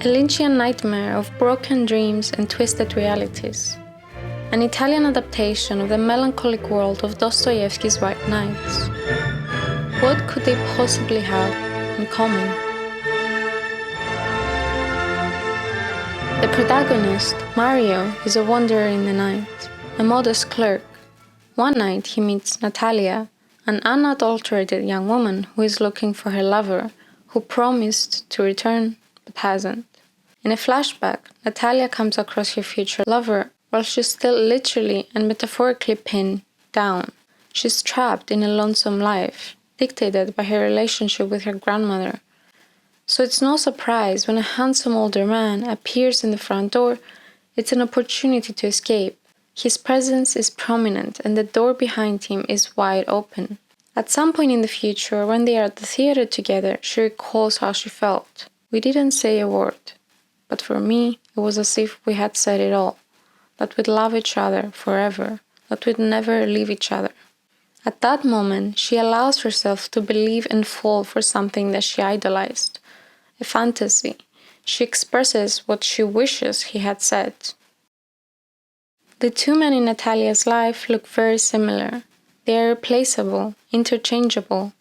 A Lynchian nightmare of broken dreams and twisted realities. An Italian adaptation of the melancholic world of Dostoevsky's White Nights. What could they possibly have in common? The protagonist, Mario, is a wanderer in the night, a modest clerk. One night he meets Natalia, an unadulterated young woman who is looking for her lover, who promised to return but hasn't. In a flashback, Natalia comes across her future lover while she's still literally and metaphorically pinned down. She's trapped in a lonesome life, dictated by her relationship with her grandmother. So it's no surprise when a handsome older man appears in the front door, it's an opportunity to escape. His presence is prominent and the door behind him is wide open. At some point in the future, when they are at the theater together, she recalls how she felt. We didn't say a word. But for me, it was as if we had said it all, that we'd love each other forever, that we'd never leave each other. At that moment, she allows herself to believe and fall for something that she idolized, a fantasy. She expresses what she wishes he had said. The two men in Natalia's life look very similar. They are replaceable, interchangeable.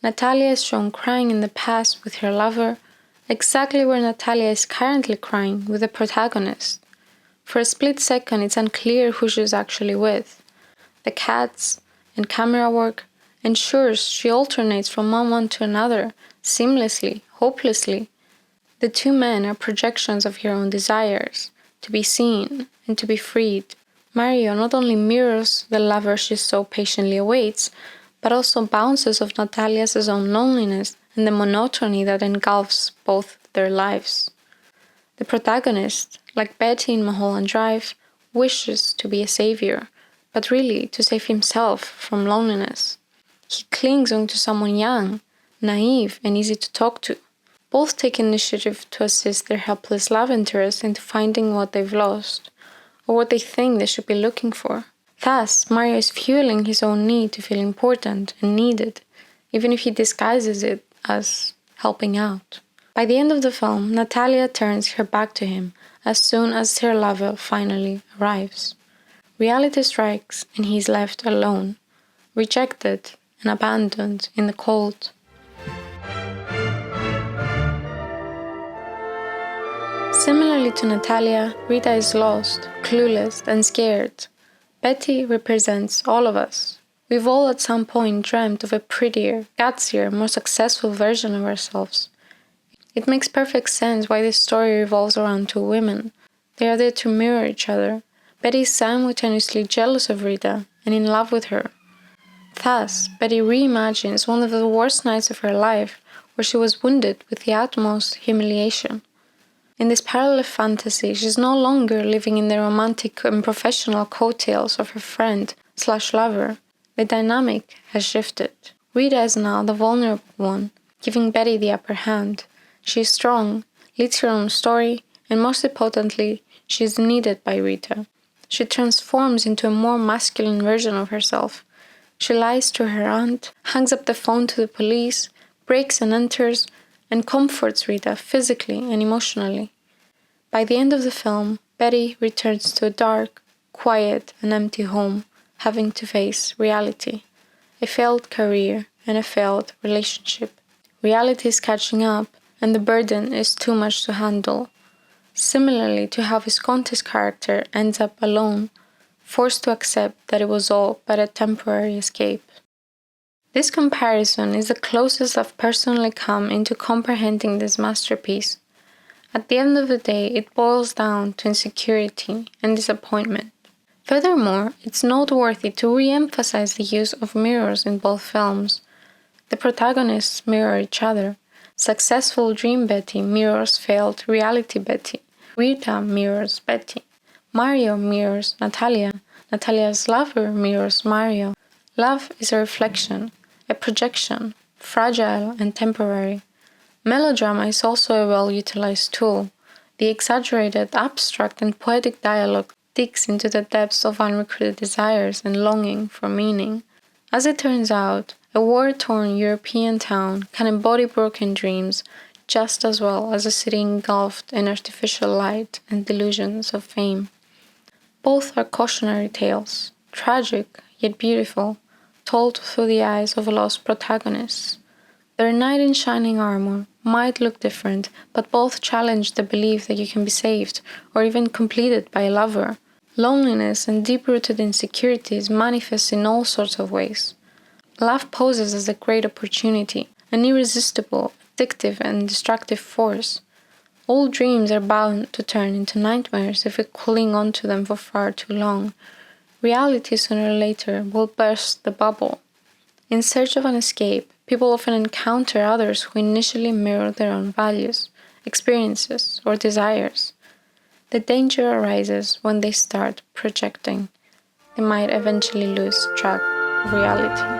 Natalia is shown crying in the past with her lover, exactly where Natalia is currently crying with the protagonist. For a split second, it's unclear who she's actually with. The cats and camera work ensures she alternates from one to another, seamlessly, hopelessly. The two men are projections of her own desires, to be seen and to be freed. Mario not only mirrors the lover she so patiently awaits, but also bounces off Natalia's own loneliness and the monotony that engulfs both their lives. The protagonist, like Betty in Mulholland Drive, wishes to be a savior, but really to save himself from loneliness. He clings on to someone young, naive, and easy to talk to. Both take initiative to assist their helpless love interest into finding what they've lost, or what they think they should be looking for. Thus, Mario is fueling his own need to feel important and needed, even if he disguises it as helping out. By the end of the film, Natalia turns her back to him as soon as her lover finally arrives. Reality strikes and he is left alone, rejected and abandoned in the cold. Similarly to Natalia, Rita is lost, clueless, and scared. Betty represents all of us. We've all at some point dreamt of a prettier, gutsier, more successful version of ourselves. It makes perfect sense why this story revolves around two women. They are there to mirror each other. Betty is simultaneously jealous of Rita and in love with her. Thus, Betty reimagines one of the worst nights of her life, where she was wounded with the utmost humiliation. In this parallel fantasy, she's no longer living in the romantic and professional coattails of her friend/lover. The dynamic has shifted. Rita is now the vulnerable one, giving Betty the upper hand. She is strong, leads her own story, and most importantly, she is needed by Rita. She transforms into a more masculine version of herself. She lies to her aunt, hangs up the phone to the police, breaks and enters, and comforts Rita physically and emotionally. By the end of the film, Betty returns to a dark, quiet, and empty home, having to face reality, a failed career, and a failed relationship. Reality is catching up, and the burden is too much to handle. Similarly to how Visconti's character ends up alone, forced to accept that it was all but a temporary escape. This comparison is the closest I've personally come into comprehending this masterpiece. At the end of the day, it boils down to insecurity and disappointment. Furthermore, it's noteworthy to re-emphasize the use of mirrors in both films. The protagonists mirror each other. Successful dream Betty mirrors failed reality Betty. Rita mirrors Betty. Mario mirrors Natalia. Natalia's lover mirrors Mario. Love is a reflection, a projection, fragile and temporary. Melodrama is also a well-utilized tool. The exaggerated, abstract, and poetic dialogue digs into the depths of unrecruited desires and longing for meaning. As it turns out, a war-torn European town can embody broken dreams just as well as a city engulfed in artificial light and delusions of fame. Both are cautionary tales, tragic yet beautiful, told through the eyes of lost protagonists. Their knight in shining armor might look different, but both challenge the belief that you can be saved or even completed by a lover. Loneliness and deep-rooted insecurities manifest in all sorts of ways. Love poses as a great opportunity, an irresistible, addictive and destructive force. All dreams are bound to turn into nightmares if we cling on to them for far too long. Reality sooner or later will burst the bubble. In search of an escape, people often encounter others who initially mirror their own values, experiences, or desires. The danger arises when they start projecting. They might eventually lose track of reality.